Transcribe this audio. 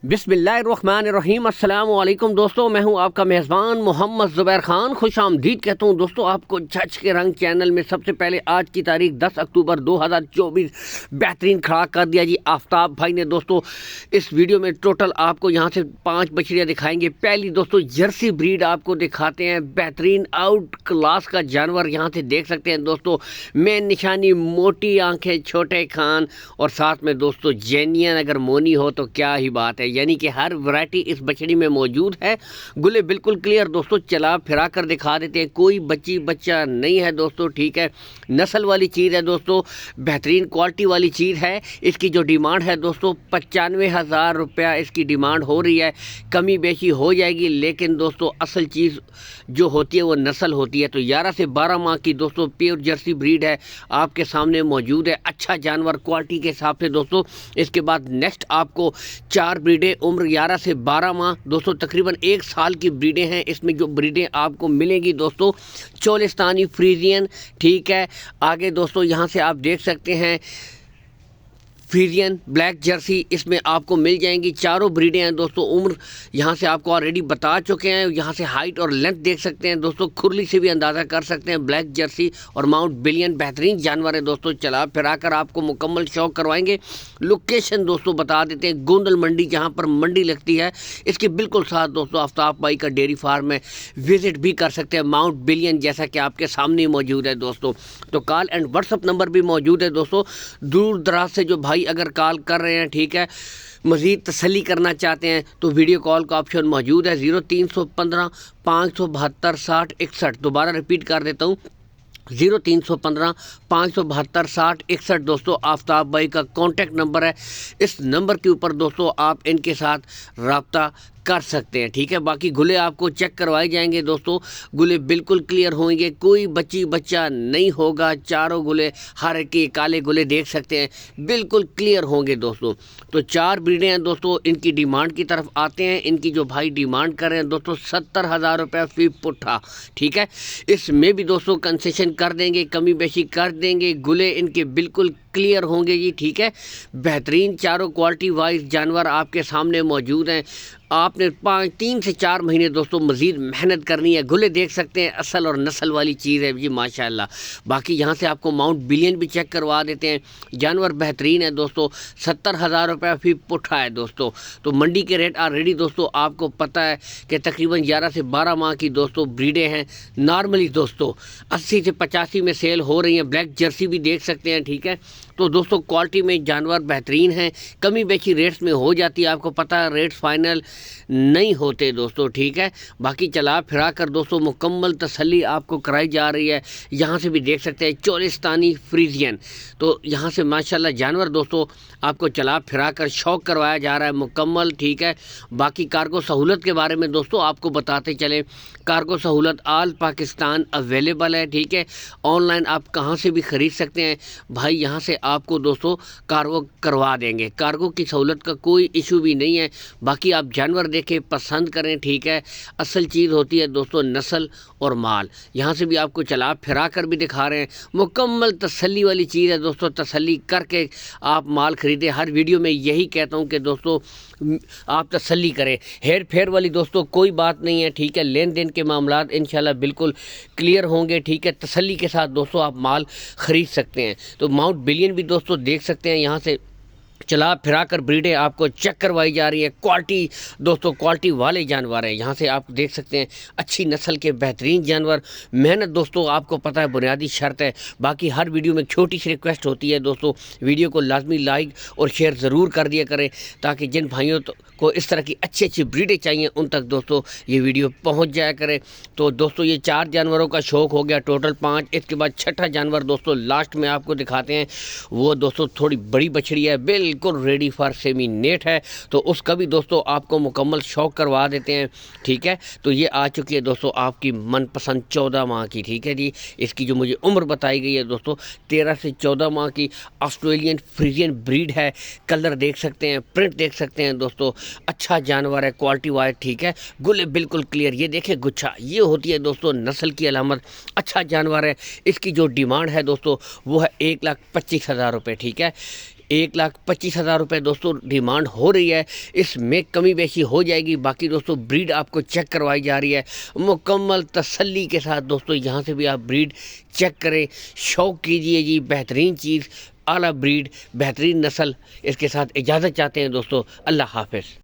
बिस्मिल्लाहिर्रहमानिर्रहीम। अस्सलाम वालेकुम दोस्तों, मैं हूं आपका मेज़बान मोहम्मद ज़ुबैर ख़ान। खुश आमदीद कहता हूं दोस्तों आपको जज के रंग चैनल में। सबसे पहले आज की तारीख 10 अक्टूबर 2024 बेहतरीन खड़ा कर दिया जी आफ्ताब भाई ने। दोस्तों इस वीडियो में टोटल आपको यहां से 5 बछड़ियाँ दिखाएंगे। पहली दोस्तों जर्सी ब्रीड आपको दिखाते हैं, बेहतरीन आउट क्लास का जानवर यहां से देख सकते हैं दोस्तों। मेन निशानी मोटी आंखें, छोटे खान और साथ में दोस्तों जेनियन अगर मोनी हो तो क्या ही बात है, यानी कि हर वैरायटी इस बछड़ी में मौजूद है। गुले बिल्कुल क्लियर दोस्तों, चला फिरा कर दिखा देते हैं, कोई बच्चा नहीं है दोस्तों। ठीक है, नस्ल वाली चीज़ है दोस्तों, बेहतरीन क्वालिटी वाली चीज़ है। इसकी जो डिमांड है दोस्तों 95,000 रुपया इसकी डिमांड हो रही है। कमी बेशी हो जाएगी, लेकिन दोस्तों असल चीज़ जो होती है वो नस्ल होती है। तो 11 से 12 माह की दोस्तों प्योर जर्सी ब्रीड है, आपके सामने मौजूद है। अच्छा जानवर क्वालिटी के हिसाब से दोस्तों। इसके बाद नेक्स्ट आपको 4 ब्रीडें, उम्र 11 से 12 माह दोस्तों, तकरीबन 1 साल की ब्रीडें हैं। इसमें जो ब्रीडें आपको मिलेंगी दोस्तों चोलिस्तानी फ्रीजियन। ठीक है, आगे दोस्तों यहाँ से आप देख सकते हैं फ्रीजियन ब्लैक जर्सी इसमें आपको मिल जाएंगी। चारों ब्रीडें हैं दोस्तों। उम्र यहाँ से आपको ऑलरेडी बता चुके हैं। यहाँ से हाइट और लेंथ देख सकते हैं दोस्तों, खुरली से भी अंदाज़ा कर सकते हैं। ब्लैक जर्सी और माउंट बिलियन बेहतरीन जानवर है दोस्तों। चला फिरा कर आपको मुकम्मल शौक करवाएंगे। लोकेशन दोस्तों बता देते हैं, गोंदल मंडी जहाँ पर मंडी लगती है इसके बिल्कुल साथ दोस्तों आफ्ताब भाई का डेयरी फार्म है, विजिट भी कर सकते हैं। माउंट बिलियन जैसा कि आपके सामने मौजूद है दोस्तों। तो कॉल एंड व्हाट्सअप नंबर भी मौजूद है दोस्तों। दूर दराज से जो भाई अगर कॉल कर रहे हैं, ठीक है, मज़ीद तसल्ली करना चाहते हैं तो वीडियो कॉल का ऑप्शन मौजूद है। 0315 572 60 61। दोबारा रिपीट कर देता हूँ, 0315 572 60 61 दोस्तों आफ्ताब भाई का कॉन्टैक्ट नंबर है। इस नंबर के ऊपर दोस्तों आप इनके साथ रब्ता कर सकते हैं। ठीक है, बाकी गुले आपको चेक करवाए जाएंगे दोस्तों। गुले बिल्कुल क्लियर होंगे, कोई बच्चा नहीं होगा। चारों गुले हर के काले गुले देख सकते हैं, बिल्कुल क्लियर होंगे दोस्तों। तो 4 ब्रीडें हैं दोस्तों। इनकी डिमांड की तरफ आते हैं। इनकी जो भाई डिमांड कर रहे हैं दोस्तों 70,000 रुपया फी पुट्ठा। ठीक है, इसमें भी दोस्तों कंसेशन कर देंगे, कमी बेशी कर देंगे। गुले इनके बिल्कुल क्लियर होंगे जी। ठीक है, बेहतरीन चारों क्वालिटी वाइज जानवर आपके सामने मौजूद हैं। आपने 3 से 4 महीने दोस्तों मज़ीद मेहनत करनी है। गुले देख सकते हैं, असल और नस्ल वाली चीज़ है जी माशाल्लाह। बाकी यहाँ से आपको माउंट बिलियन भी चेक करवा देते हैं। जानवर बेहतरीन है दोस्तों। 70,000 रुपया फी पुट्ठा है दोस्तों। तो मंडी के रेट ऑलरेडी दोस्तों आपको पता है कि तकरीबन 11 से 12 माह की दोस्तों ब्रीडें हैं। नॉर्मली दोस्तों 80 से 85 में सेल हो रही हैं। ब्लैक जर्सी भी देख सकते हैं। ठीक है, तो दोस्तों क्वालिटी में जानवर बेहतरीन हैं। कमी बेची रेट्स में हो जाती है, आपको पता है रेट्स फाइनल नहीं होते दोस्तों। ठीक है, बाकी चला फिरा कर दोस्तों मुकम्मल तसल्ली आपको कराई जा रही है। यहाँ से भी देख सकते हैं चोलिस्तानी फ्रीजियन। तो यहाँ से माशाल्लाह जानवर दोस्तों आपको चला फिरा कर शौक करवाया जा रहा है मुकम्मल। ठीक है, बाकी कार्गो सहूलत के बारे में दोस्तों आपको बताते चले। कार्गो सहूलत ऑल पाकिस्तान अवेलेबल है। ठीक है, ऑनलाइन आप कहाँ से भी ख़रीद सकते हैं भाई, यहाँ से आपको दोस्तों कार्गो करवा देंगे। कार्गो की सहूलत का कोई इशू भी नहीं है। बाकी आप जानवर देखें, पसंद करें। ठीक है, असल चीज़ होती है दोस्तों नस्ल और माल। यहाँ से भी आपको चला फिरा कर भी दिखा रहे हैं। मुकम्मल तसल्ली वाली चीज़ है दोस्तों, तसल्ली करके आप माल खरीदें। हर वीडियो में यही कहता हूँ कि दोस्तों आप तसल्ली करें। हेर फेर वाली दोस्तों कोई बात नहीं है। ठीक है, लेन देन के मामलात इंशाल्लाह बिल्कुल क्लियर होंगे। ठीक है, तसल्ली के साथ दोस्तों आप माल ख़रीद सकते हैं। तो माउंट बिलियन भी दोस्तों देख सकते हैं। यहाँ से चला फिरा कर ब्रीडें आपको चेक करवाई जा रही है। क्वालिटी दोस्तों क्वालिटी वाले जानवर हैं। यहाँ से आप देख सकते हैं अच्छी नस्ल के बेहतरीन जानवर। मेहनत दोस्तों आपको पता है बुनियादी शर्त है। बाकी हर वीडियो में छोटी सी रिक्वेस्ट होती है दोस्तों, वीडियो को लाजमी लाइक और शेयर ज़रूर कर दिया करें, ताकि जिन भाइयों को इस तरह की अच्छी ब्रीडें चाहिए उन तक दोस्तों ये वीडियो पहुँच जाया करे। तो दोस्तों ये 4 जानवरों का शौक हो गया, टोटल 5। इसके बाद छठा जानवर दोस्तों लास्ट में आपको दिखाते हैं। वो दोस्तों थोड़ी बड़ी बछड़ी है, बिल्कुल रेडी फॉर सेमिनेट है। तो उसका भी दोस्तों आपको मुकम्मल शौक करवा देते हैं। ठीक है, तो ये आ चुकी है दोस्तों आपकी मनपसंद 14 माह की। ठीक है जी, इसकी जो मुझे उम्र बताई गई है दोस्तों 13 से 14 माह की ऑस्ट्रेलियन फ्रीजियन ब्रीड है। कलर देख सकते हैं, प्रिंट देख सकते हैं दोस्तों, अच्छा जानवर है क्वालिटी वाइज। ठीक है, गुले बिल्कुल क्लियर। ये देखें गुच्छा, ये होती है दोस्तों नस्ल की अलामत। अच्छा जानवर है। इसकी जो डिमांड है दोस्तों वो है 1,25,000 रुपये। ठीक है, 1,25,000 रुपये दोस्तों डिमांड हो रही है। इसमें कमी बेशी हो जाएगी। बाकी दोस्तों ब्रीड आपको चेक करवाई जा रही है मुकम्मल तसल्ली के साथ। दोस्तों यहाँ से भी आप ब्रीड चेक करें, शौक़ कीजिए जी। बेहतरीन चीज़, आला ब्रीड, बेहतरीन नस्ल। इसके साथ इजाज़त चाहते हैं दोस्तों। अल्लाह हाफ़िज़।